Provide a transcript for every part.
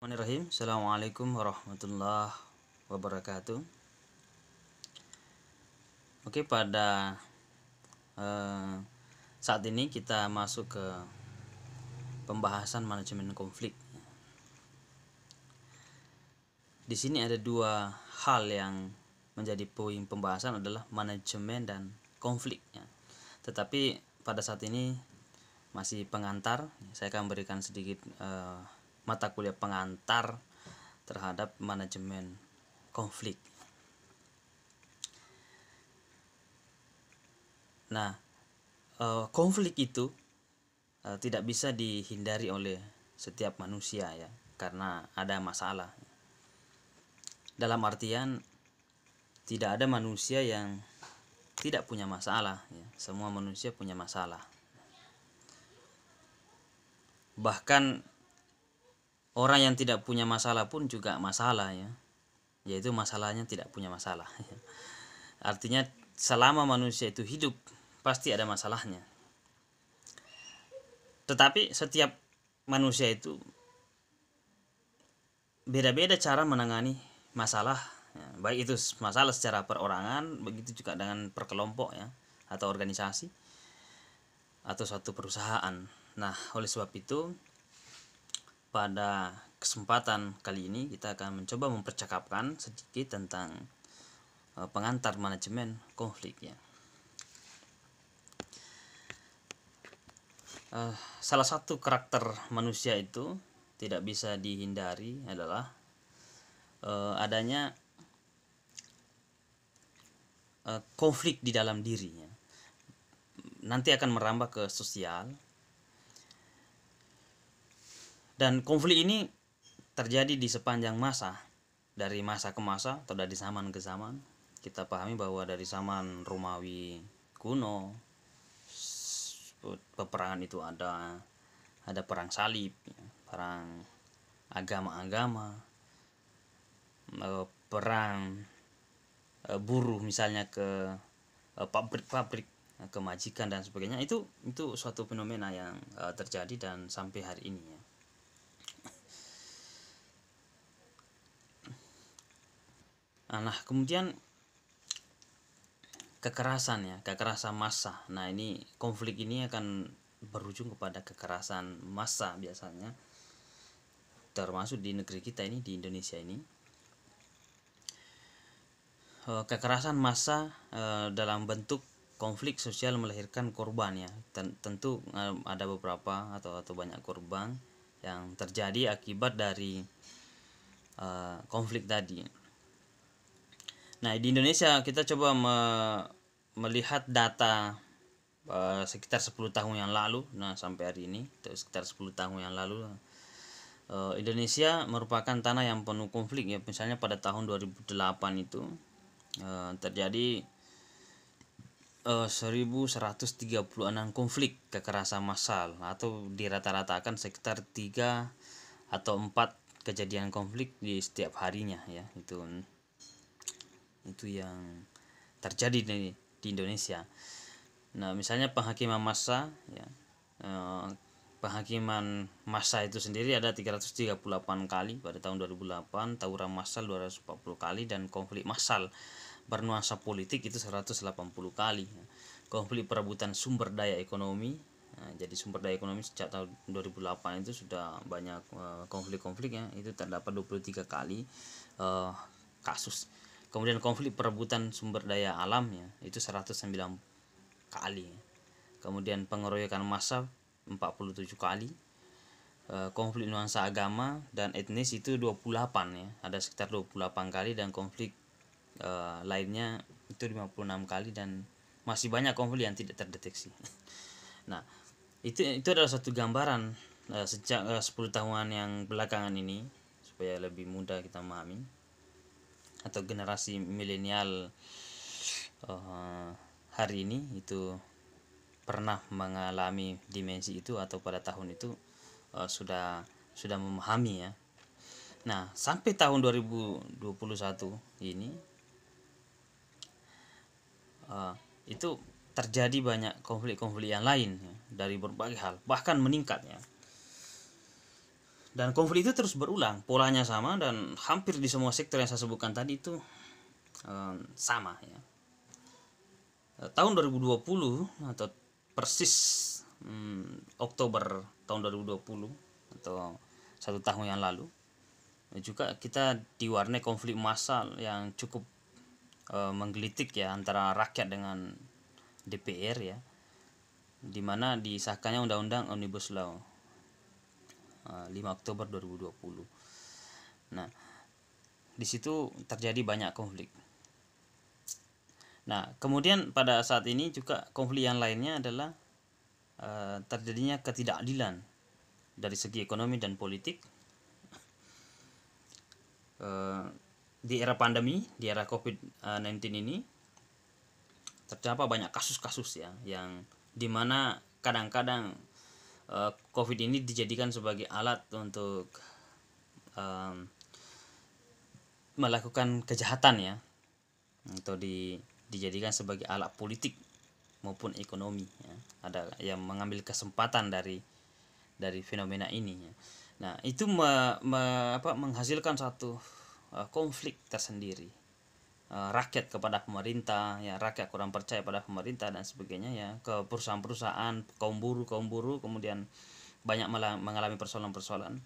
Bismillahirrahmanirrahim. Assalamualaikum warahmatullahi wabarakatuh. Oke, pada saat ini kita masuk ke pembahasan manajemen konflik. Di sini ada dua hal yang menjadi poin pembahasan adalah manajemen dan konflik. Tetapi pada saat ini masih pengantar. Saya akan berikan sedikit mata kuliah pengantar terhadap manajemen konflik. Nah, konflik itu tidak bisa dihindari oleh setiap manusia ya, karena ada masalah. Dalam artian tidak ada manusia yang tidak punya masalah ya. Semua manusia punya masalah. Bahkan orang yang tidak punya masalah pun juga masalah ya, yaitu masalahnya tidak punya masalah. Artinya selama manusia itu hidup pasti ada masalahnya. Tetapi setiap manusia itu beda-beda cara menangani masalah ya, baik itu masalah secara perorangan, begitu juga dengan perkelompok ya, atau organisasi atau suatu perusahaan. Nah, oleh sebab itu pada kesempatan kali ini kita akan mencoba mempercakapkan sedikit tentang pengantar manajemen konflik ya. Salah satu karakter manusia itu tidak bisa dihindari adalah adanya konflik di dalam dirinya. Nanti akan merambah ke sosial, dan konflik ini terjadi di sepanjang masa, dari masa ke masa atau dari zaman ke zaman. Kita pahami bahwa dari zaman Romawi kuno, peperangan itu ada perang salib, perang agama-agama, perang buruh misalnya ke pabrik-pabrik, kemajikan dan sebagainya. Itu suatu fenomena yang terjadi dan sampai hari ini ya. Nah, kemudian kekerasan massa. Nah, ini konflik ini akan berujung kepada kekerasan massa biasanya, termasuk di negeri kita ini, di Indonesia ini. Kekerasan massa dalam bentuk konflik sosial melahirkan korban ya. Tentu ada beberapa atau banyak korban yang terjadi akibat dari konflik tadi. Nah, di Indonesia kita coba melihat data sekitar 10 tahun yang lalu. Nah, sampai hari ini sekitar 10 tahun yang lalu Indonesia merupakan tanah yang penuh konflik ya. Misalnya pada tahun 2008 itu terjadi 1136 konflik kekerasan massal, atau dirata-ratakan sekitar 3 atau 4 kejadian konflik di setiap harinya ya. Itu yang terjadi di Indonesia. Nah, misalnya penghakiman massa ya, penghakiman massa itu sendiri ada 338 kali pada tahun 2008, tawuran massal 240 kali, dan konflik massal bernuansa politik itu 180 kali. Konflik perebutan sumber daya ekonomi. Nah, jadi sumber daya ekonomi sejak tahun 2008 itu sudah banyak konflik-konflik ya, itu terdapat 23 kali kasus. Kemudian konflik perebutan sumber daya alam ya, itu 109 kali. Kemudian pengeroyokan massa 47 kali. Konflik nuansa agama dan etnis itu 28 ya, ada sekitar 28 kali, dan konflik lainnya itu 56 kali, dan masih banyak konflik yang tidak terdeteksi. Nah, itu adalah satu gambaran sejak 10 tahunan yang belakangan ini, supaya lebih mudah kita memahami, atau generasi milenial hari ini itu pernah mengalami dimensi itu, atau pada tahun itu sudah memahami ya. Nah, sampai tahun 2021 ini itu terjadi banyak konflik-konflik yang lain ya, dari berbagai hal, bahkan meningkat ya. Dan konflik itu terus berulang, polanya sama, dan hampir di semua sektor yang saya sebutkan tadi itu sama ya. Tahun 2020 atau persis Oktober tahun 2020 atau 1 tahun yang lalu juga kita diwarnai konflik massal yang cukup menggelitik ya, antara rakyat dengan DPR ya, dimana disahkannya Undang-Undang Omnibus Law 5 Oktober 2020. Nah, di situ terjadi banyak konflik. Nah, kemudian pada saat ini juga konflik yang lainnya adalah terjadinya ketidakadilan dari segi ekonomi dan politik. Di era pandemi, di era COVID-19 ini terdapat banyak kasus-kasus ya, yang dimana kadang-kadang COVID ini dijadikan sebagai alat untuk melakukan kejahatan ya, atau dijadikan sebagai alat politik maupun ekonomi ya. Ada yang mengambil kesempatan dari fenomena ini ya. Nah, itu menghasilkan satu konflik tersendiri, rakyat kepada pemerintah ya, rakyat kurang percaya pada pemerintah dan sebagainya ya, ke perusahaan-perusahaan, kaum buruh, kemudian banyak mengalami persoalan-persoalan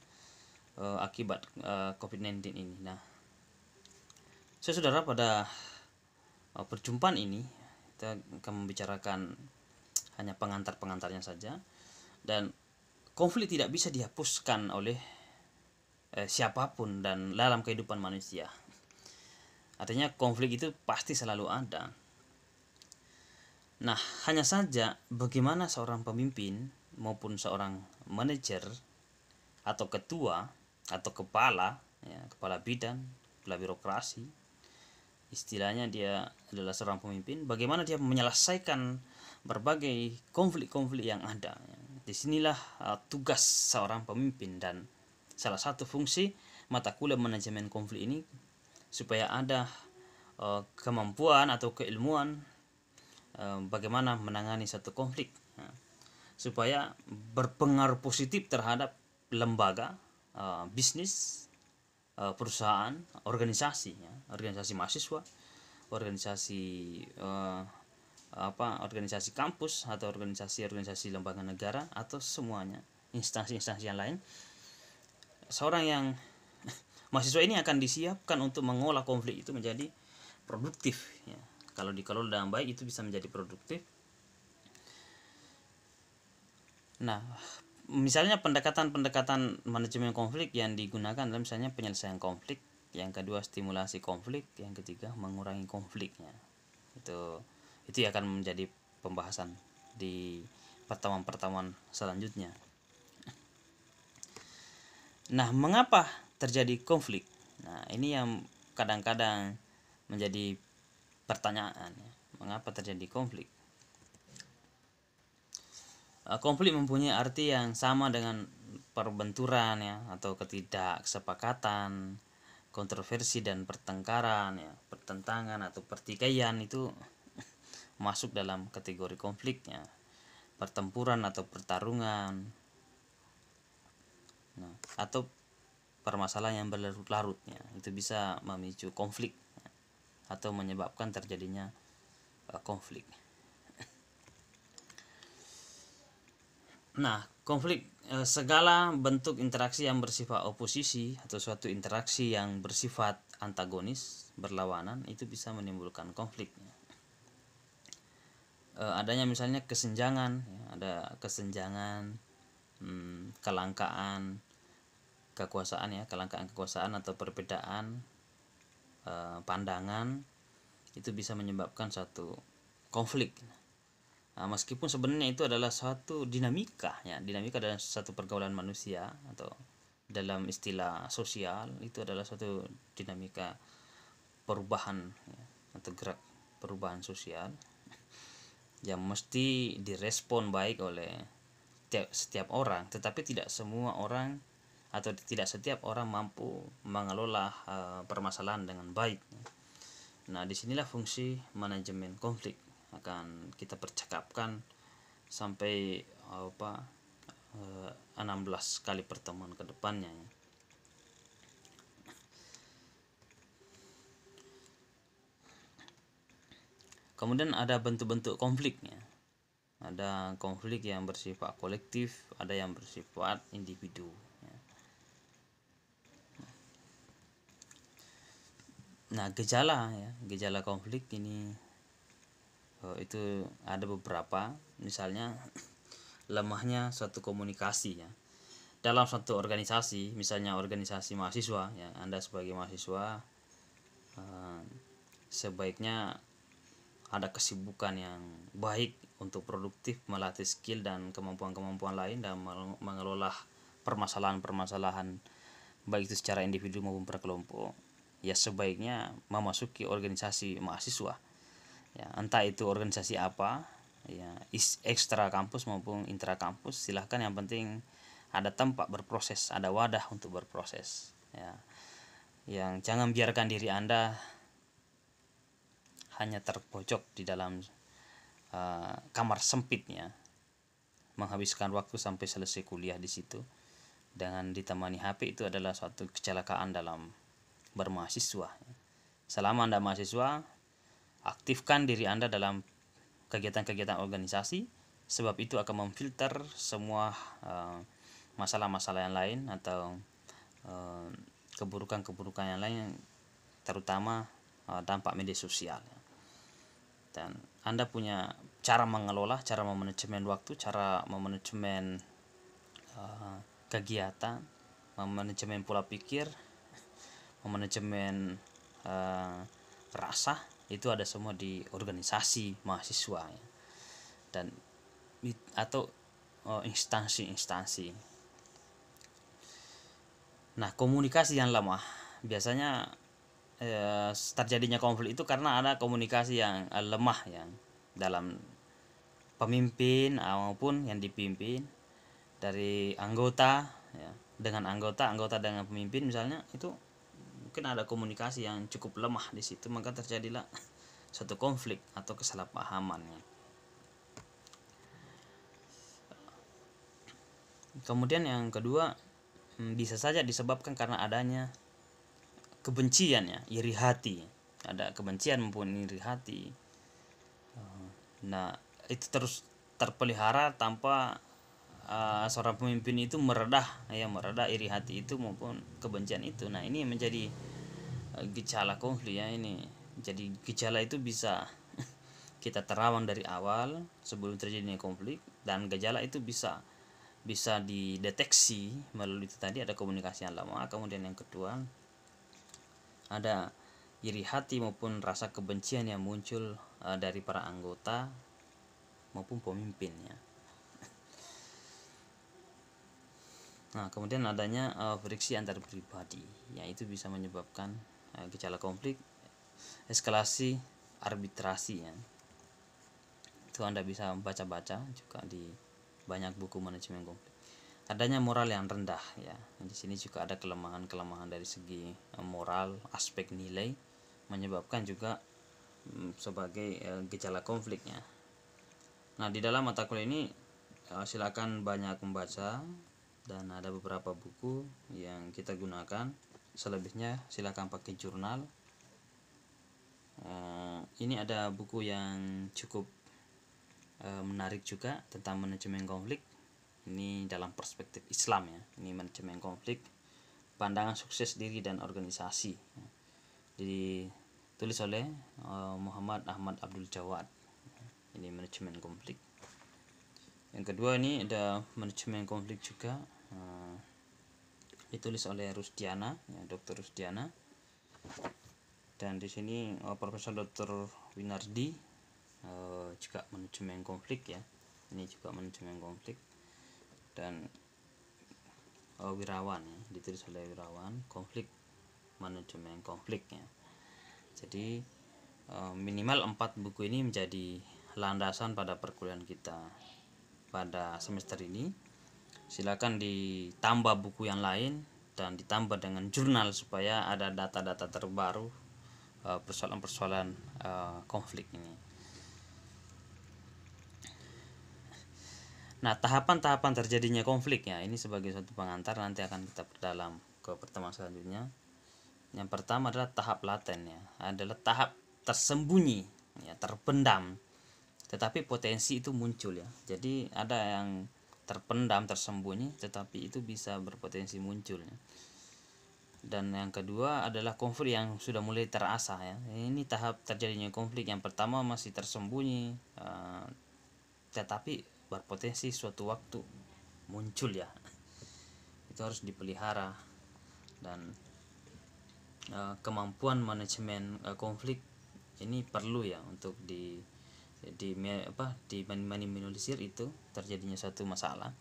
akibat COVID-19 ini. Nah, saudara, pada perjumpaan ini kita akan membicarakan hanya pengantar-pengantarnya saja, dan konflik tidak bisa dihapuskan oleh siapapun dan dalam kehidupan manusia. Artinya konflik itu pasti selalu ada. Nah, hanya saja bagaimana seorang pemimpin maupun seorang manajer atau ketua atau kepala ya, kepala bidang, kepala birokrasi, istilahnya dia adalah seorang pemimpin, bagaimana dia menyelesaikan berbagai konflik-konflik yang ada. Disinilah tugas seorang pemimpin, dan salah satu fungsi mata kuliah manajemen konflik ini supaya ada kemampuan atau keilmuan bagaimana menangani satu konflik supaya berpengaruh positif terhadap lembaga, bisnis, perusahaan, organisasi ya, organisasi mahasiswa, organisasi organisasi kampus atau organisasi lembaga negara atau semuanya, instansi-instansi yang lain. Seorang yang mahasiswa ini akan disiapkan untuk mengolah konflik itu menjadi produktif ya. Kalau dikelola dengan baik itu bisa menjadi produktif. Nah, misalnya pendekatan manajemen konflik yang digunakan adalah misalnya penyelesaian konflik, yang kedua stimulasi konflik, yang ketiga mengurangi konfliknya. Itu akan menjadi pembahasan di pertemuan-pertemuan selanjutnya. Nah, mengapa terjadi konflik? Nah, ini yang kadang-kadang menjadi pertanyaan ya. Mengapa terjadi konflik? Konflik mempunyai arti yang sama dengan perbenturan ya, atau ketidaksepakatan, kontroversi dan pertengkaran ya, pertentangan atau pertikaian itu masuk dalam kategori konfliknya. Pertempuran atau pertarungan, nah, atau permasalahan yang berlarut-larutnya itu bisa memicu konflik ya, atau menyebabkan terjadinya konflik. Nah, konflik segala bentuk interaksi yang bersifat oposisi atau suatu interaksi yang bersifat antagonis, berlawanan, itu bisa menimbulkan konflik. Adanya misalnya kesenjangan, ya, ada kesenjangan, kelangkaan kekuasaan ya, kelangkaan kekuasaan atau perbedaan pandangan itu bisa menyebabkan satu konflik. Nah, meskipun sebenarnya itu adalah suatu dinamika ya, dinamika dalam satu pergaulan manusia, atau dalam istilah sosial itu adalah suatu dinamika perubahan ya, atau gerak perubahan sosial yang mesti direspon baik oleh setiap orang, tetapi tidak semua orang atau tidak setiap orang mampu mengelola permasalahan dengan baik. Nah, disinilah fungsi manajemen konflik akan kita percakapkan sampai 16 kali pertemuan ke depannya ya. Kemudian ada bentuk-bentuk konfliknya. Ada konflik yang bersifat kolektif, ada yang bersifat individu ya. Nah, gejala konflik ini itu ada beberapa, misalnya lemahnya suatu komunikasi ya. Dalam suatu organisasi, misalnya organisasi mahasiswa ya, Anda sebagai mahasiswa sebaiknya ada kesibukan yang baik untuk produktif melatih skill dan kemampuan-kemampuan lain dalam mengelola permasalahan-permasalahan baik itu secara individu maupun per kelompok. Ya sebaiknya memasuki organisasi mahasiswa. Ya, entah itu organisasi apa, ya ekstra kampus maupun intra kampus, silahkan, yang penting ada tempat berproses, ada wadah untuk berproses. Ya, yang jangan biarkan diri Anda hanya terpojok di dalam kamar sempitnya, menghabiskan waktu sampai selesai kuliah di situ dengan ditemani HP. Itu adalah suatu kecelakaan dalam bermahasiswa. Selama Anda mahasiswa, aktifkan diri Anda dalam kegiatan-kegiatan organisasi, sebab itu akan memfilter semua masalah-masalah yang lain atau keburukan-keburukan yang lain, terutama dampak media sosial. Dan Anda punya cara mengelola, cara memanajemen waktu, cara memanajemen kegiatan, memanajemen pola pikir, memanajemen rasa, itu ada semua di organisasi mahasiswa ya. Dan atau instansi-instansi. Nah, komunikasi yang lemah biasanya terjadinya konflik itu karena ada komunikasi yang lemah yang dalam pemimpin maupun yang dipimpin, dari anggota ya, dengan anggota dengan pemimpin misalnya, itu mungkin ada komunikasi yang cukup lemah di situ, maka terjadilah suatu konflik atau kesalahpahaman ya. Kemudian yang kedua, bisa saja disebabkan karena adanya kebencian ya, iri hati. Ada kebencian maupun iri hati. Nah, itu terus terpelihara tanpa seorang pemimpin itu meredah iri hati itu maupun kebencian itu. Nah, ini menjadi gejala konflik ya ini. Jadi gejala itu bisa kita terawang dari awal sebelum terjadinya konflik, dan gejala itu bisa dideteksi melalui itu tadi, ada komunikasi yang lama. Kemudian yang kedua, ada iri hati maupun rasa kebencian yang muncul dari para anggota maupun pemimpinnya. Nah, kemudian adanya friksi antar pribadi, yaitu bisa menyebabkan gejala konflik, eskalasi, arbitrasi ya. Itu Anda bisa baca-baca juga di banyak buku manajemen konflik. Adanya moral yang rendah ya. Di sini juga ada kelemahan dari segi moral, aspek nilai, menyebabkan juga sebagai gejala konfliknya. Nah, di dalam mata kuliah ini silakan banyak membaca, dan ada beberapa buku yang kita gunakan. Selebihnya silakan pakai jurnal. Ini ada buku yang cukup menarik juga tentang manajemen konflik. Ini dalam perspektif Islam ya. Ini manajemen konflik, pandangan sukses diri dan organisasi. Ditulis oleh Muhammad Ahmad Abdul Jawad. Ini manajemen konflik. Yang kedua, ini ada manajemen konflik juga, ditulis oleh Rusdiana ya, Dr. Rusdiana. Dan di sini Profesor Dr. Winardi juga manajemen konflik ya. Ini juga manajemen konflik. Dan Wirawan ya, ditulis oleh Wirawan, konflik, manajemen konfliknya. Jadi minimal 4 buku ini menjadi landasan pada perkuliahan kita pada semester ini. Silakan ditambah buku yang lain dan ditambah dengan jurnal supaya ada data-data terbaru persoalan-persoalan konflik ini. Nah, tahapan-tahapan terjadinya konflik ya, ini sebagai suatu pengantar, nanti akan kita perdalam ke pertemuan selanjutnya. Yang pertama adalah tahap laten ya, adalah tahap tersembunyi ya, terpendam, tetapi potensi itu muncul ya. Jadi ada yang terpendam, tersembunyi, tetapi itu bisa berpotensi muncul ya. Dan yang kedua adalah konflik yang sudah mulai terasa ya. Ini tahap terjadinya konflik. Yang pertama masih tersembunyi, tetapi berpotensi suatu waktu muncul ya. Itu harus dipelihara. Dan kemampuan manajemen konflik ini perlu ya untuk diminimalisir itu terjadinya suatu masalah.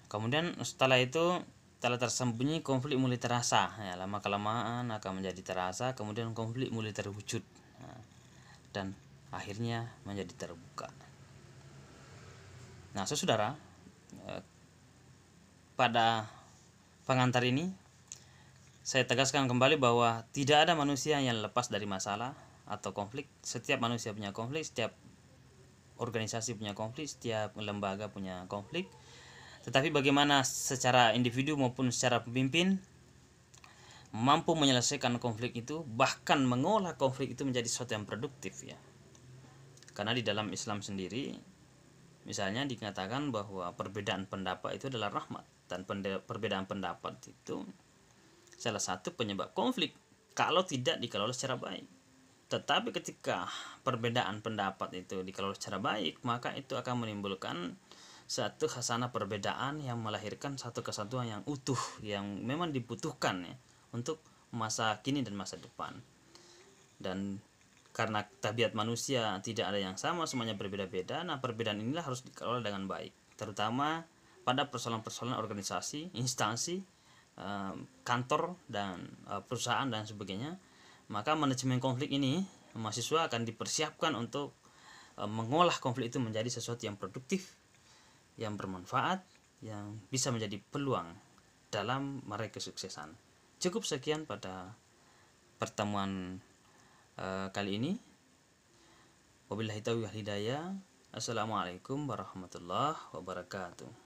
Kemudian setelah itu, setelah tersembunyi, konflik mulai terasa ya, lama kelamaan akan menjadi terasa, kemudian konflik mulai terwujud dan akhirnya menjadi terbuka. Nah, saudara, pada pengantar ini saya tegaskan kembali bahwa tidak ada manusia yang lepas dari masalah atau konflik. Setiap manusia punya konflik, setiap organisasi punya konflik, setiap lembaga punya konflik. Tetapi bagaimana secara individu maupun secara pemimpin mampu menyelesaikan konflik itu, bahkan mengolah konflik itu menjadi sesuatu yang produktif ya. Karena di dalam Islam sendiri misalnya dikatakan bahwa perbedaan pendapat itu adalah rahmat, dan perbedaan pendapat itu salah satu penyebab konflik kalau tidak dikelola secara baik. Tetapi ketika perbedaan pendapat itu dikelola secara baik, maka itu akan menimbulkan satu khasanah perbedaan yang melahirkan satu kesatuan yang utuh, yang memang dibutuhkan ya untuk masa kini dan masa depan. Dan karena tabiat manusia tidak ada yang sama, semuanya berbeda-beda. Nah, perbedaan inilah harus dikelola dengan baik, terutama pada persoalan-persoalan organisasi, instansi, kantor dan perusahaan dan sebagainya. Maka manajemen konflik ini, mahasiswa akan dipersiapkan untuk mengolah konflik itu menjadi sesuatu yang produktif, yang bermanfaat, yang bisa menjadi peluang dalam meraih kesuksesan. Cukup sekian pada pertemuan kali ini. Wabillahi taufiq wal hidayah. Assalamualaikum warahmatullahi wabarakatuh.